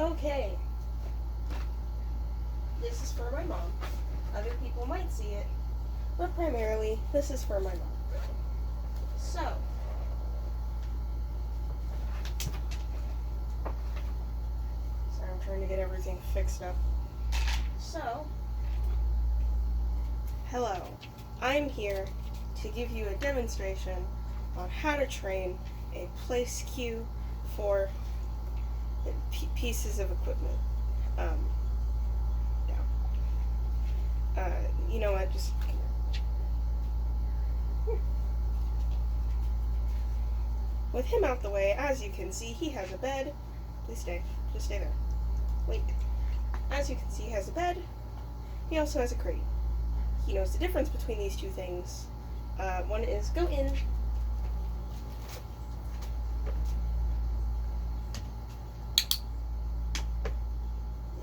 Okay. This is for my mom. Other people might see it, but primarily this is for my mom. So, sorry, I'm trying to get everything fixed up. So, hello. I'm here to give you a demonstration on how to train a place cue for pieces of equipment. You know what, just come here. With him out the way, as you can see, he has a bed. Please stay. Just stay there. Wait. As you can see, he has a bed. He also has a crate. He knows the difference between these two things. One is go in.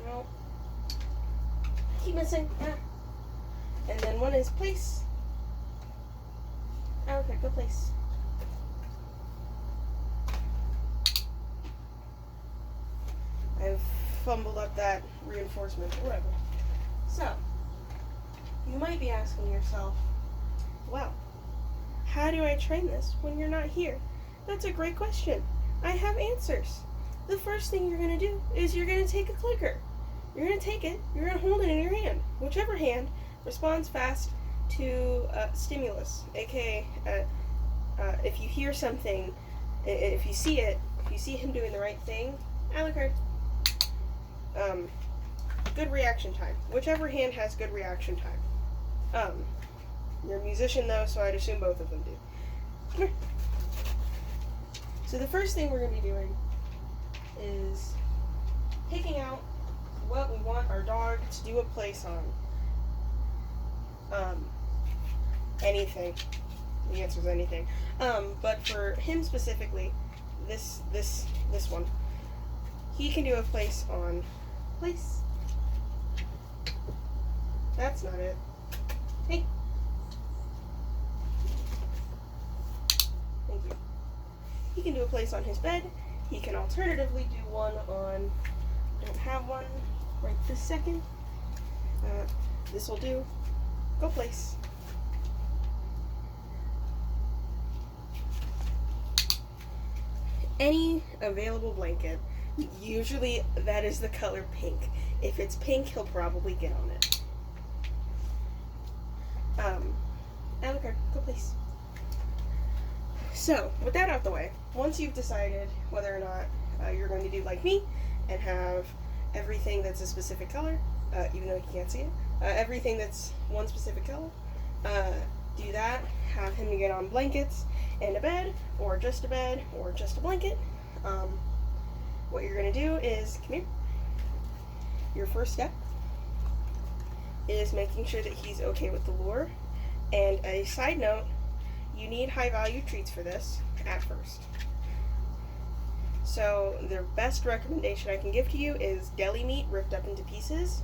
No. Keep missing. Ah. And then one is place. Oh, okay, go place. I've fumbled up that reinforcement, or whatever. So, you might be asking yourself, well, how do I train this when you're not here? That's a great question. I have answers. The first thing you're going to do is you're going to take a clicker. You're going to take it, you're going to hold it in your hand. Whichever hand responds fast to stimulus, aka if you hear something, if you see it, if you see him doing the right thing, Alucard. Good reaction time. Whichever hand has good reaction time. You're a musician though, so I'd assume both of them do. Come here. So the first thing we're going to be doing is picking out what we want our dog to do a place on. Anything. The answer is anything. But for him specifically, this one, he can do a place on place. That's not it. Hey. Thank you. He can do a place on his bed. He can alternatively do one on, I don't have one right this second. This will do. Go place. Any available blanket. Usually that is the color pink. If it's pink, he'll probably get on it. Alucard, go place. So, with that out the way, once you've decided whether or not you're going to do like me and have everything that's a specific color, even though you can't see it, everything that's one specific color, do that. Have him get on blankets and a bed, or just a bed, or just a blanket. What you're going to do is, come here. Your first step is making sure that he's okay with the lure. And a side note, you need high value treats for this at first. So the best recommendation I can give to you is deli meat ripped up into pieces,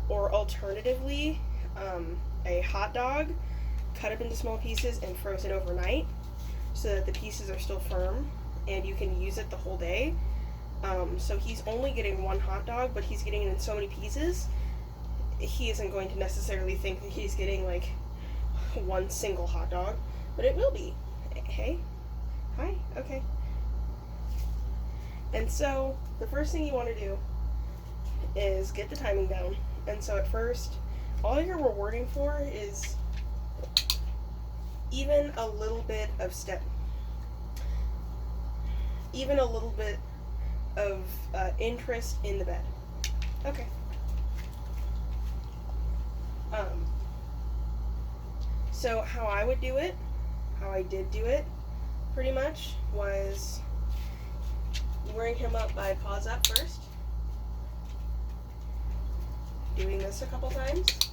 or alternatively, a hot dog cut up into small pieces and frozen overnight so that the pieces are still firm and you can use it the whole day. So he's only getting one hot dog, but he's getting it in so many pieces, he isn't going to necessarily think that he's getting like one single hot dog, but it will be. Hey? Hi? Okay. And so the first thing you want to do is get the timing down. And so at first, all you're rewarding for is even a little bit of even a little bit of interest in the bed. Okay. So how I would do it, how I did do it, pretty much, was luring him up by paws up first, doing this a couple times,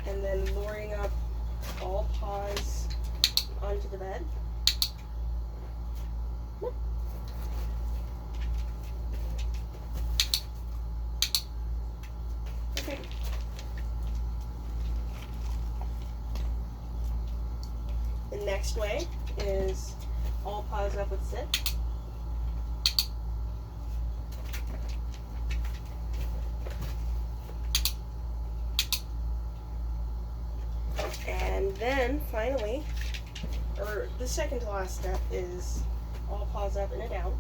and then luring up all paws onto the bed. Okay. The next way is all paws up with sit. then finally, or the second to last step is all paws up and a down.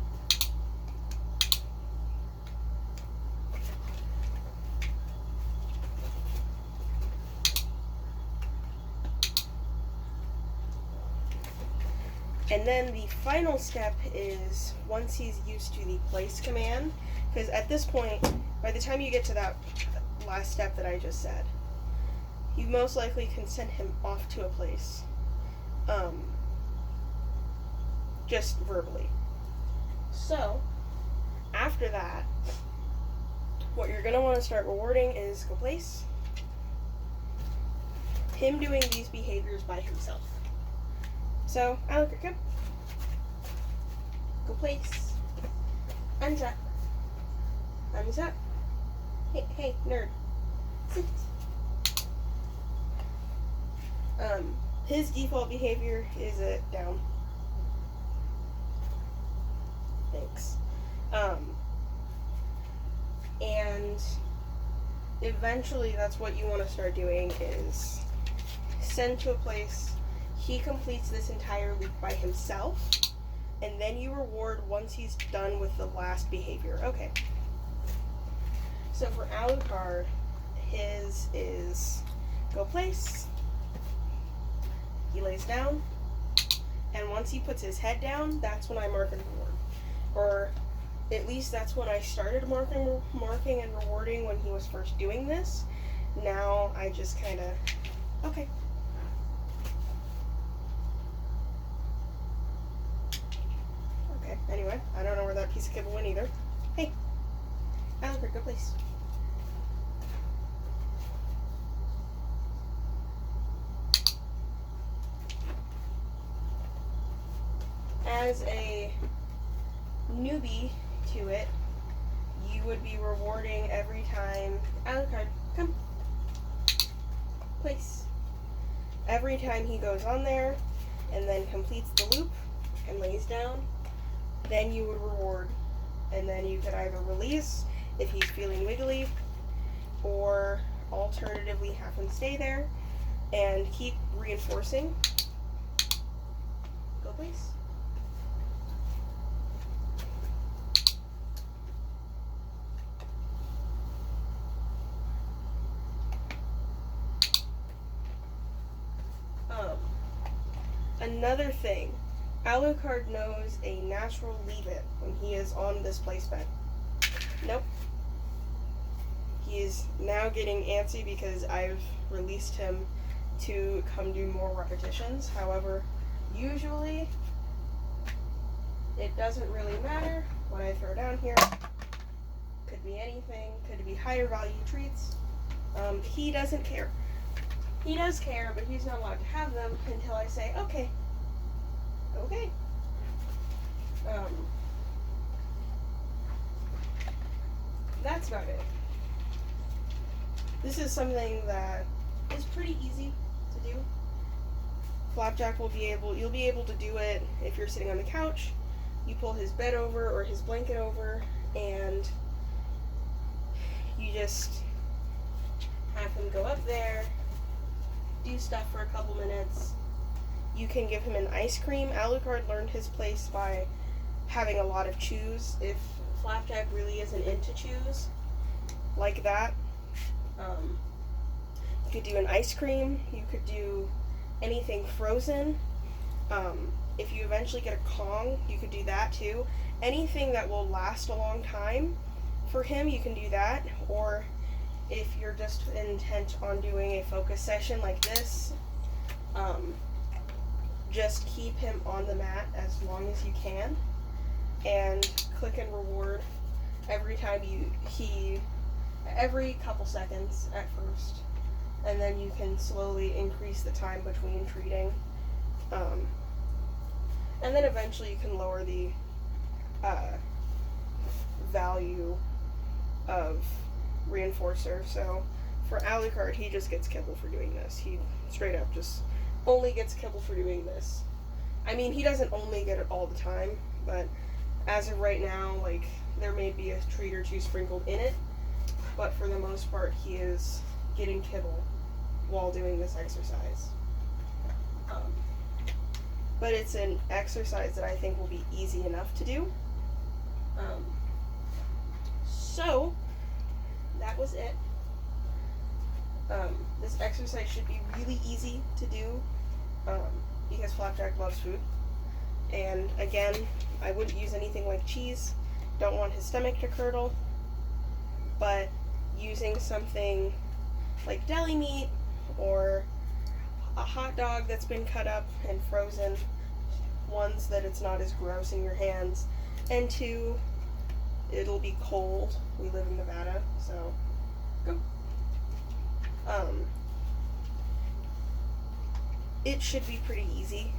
And then the final step is once he's used to the place command, because at this point, by the time you get to that last step that I just said, you most likely can send him off to a place, just verbally. So, after that, what you're going to want to start rewarding is go place, him doing these behaviors by himself. So, Alucard, come. Go place. Unzap. Unzap. Hey, nerd. Sit. His default behavior is a down. Thanks. And eventually that's what you want to start doing is send to a place. He completes this entire loop by himself, and then you reward once he's done with the last behavior. Okay. So for Alucard, his is go place. He lays down, and once he puts his head down, that's when I mark and reward. Or at least that's when I started marking and rewarding when he was first doing this. Now I just kind of, okay. Okay, anyway, I don't know where that piece of kibble went either. Hey, Alucard, go place. As a newbie to it, you would be rewarding every time. Alucard, come. Place. Every time he goes on there and then completes the loop and lays down, then you would reward. And then you could either release if he's feeling wiggly, or alternatively have him stay there and keep reinforcing. Go place. Another thing, Alucard knows a natural leave it when he is on this place bed. Nope. He is now getting antsy because I've released him to come do more repetitions. However, usually it doesn't really matter what I throw down here. Could be anything, could be higher value treats. He doesn't care. He does care, but he's not allowed to have them until I say, okay. Okay. That's about it. This is something that is pretty easy to do. Flapjack you'll be able to do it if you're sitting on the couch. You pull his bed over or his blanket over, and you just have him go up there, do stuff for a couple minutes. You can give him an ice cream. Alucard learned his place by having a lot of chews. If Flapjack really isn't into chews like that, you could do an ice cream. You could do anything frozen. If you eventually get a Kong, you could do that too. Anything that will last a long time for him, you can do that. Or if you're just intent on doing a focus session like this, just keep him on the mat as long as you can, and click and reward every time every couple seconds at first, and then you can slowly increase the time between treating, and then eventually you can lower the value of reinforcer. So for Alucard, he just gets kibble for doing this. He straight up just only gets kibble for doing this. I mean, he doesn't only get it all the time, but as of right now, like, there may be a treat or two sprinkled in it, but for the most part, he is getting kibble while doing this exercise. Um, but it's an exercise that I think will be easy enough to do. So that was it. This exercise should be really easy to do because Flapjack loves food. And again, I wouldn't use anything like cheese. Don't want his stomach to curdle. But using something like deli meat or a hot dog that's been cut up and frozen, ones that it's not as gross in your hands, and two, it'll be cold. We live in Nevada, so go. It should be pretty easy,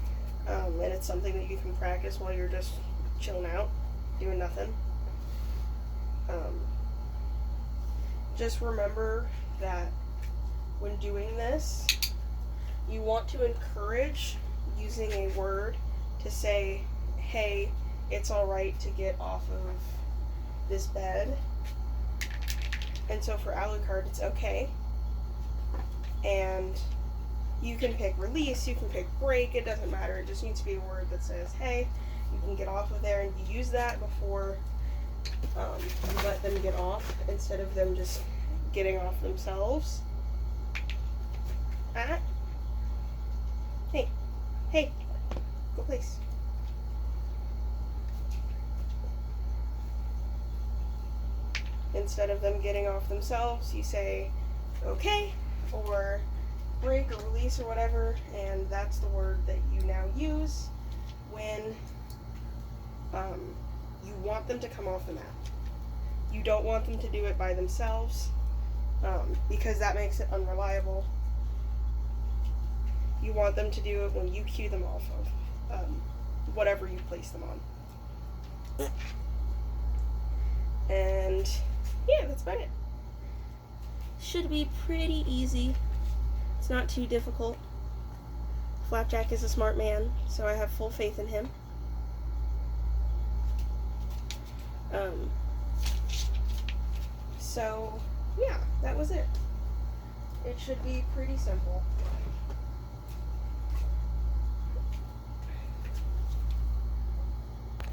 and it's something that you can practice while you're just chilling out, doing nothing. Just remember that when doing this, you want to encourage using a word to say, hey, it's alright to get off of this bed. And so for Alucard, it's okay. And you can pick release, you can pick break, it doesn't matter. It just needs to be a word that says, hey, you can get off of there, and you use that before you let them get off instead of them just getting off themselves. Hey, go place. Instead of them getting off themselves, you say, okay, or break or release or whatever, and that's the word that you now use when you want them to come off the mat. You don't want them to do it by themselves because that makes it unreliable. You want them to do it when you cue them off of whatever you place them on. And yeah, that's about it. Should be pretty easy. It's not too difficult. Flapjack is a smart man, so I have full faith in him. So yeah, that was it. It should be pretty simple.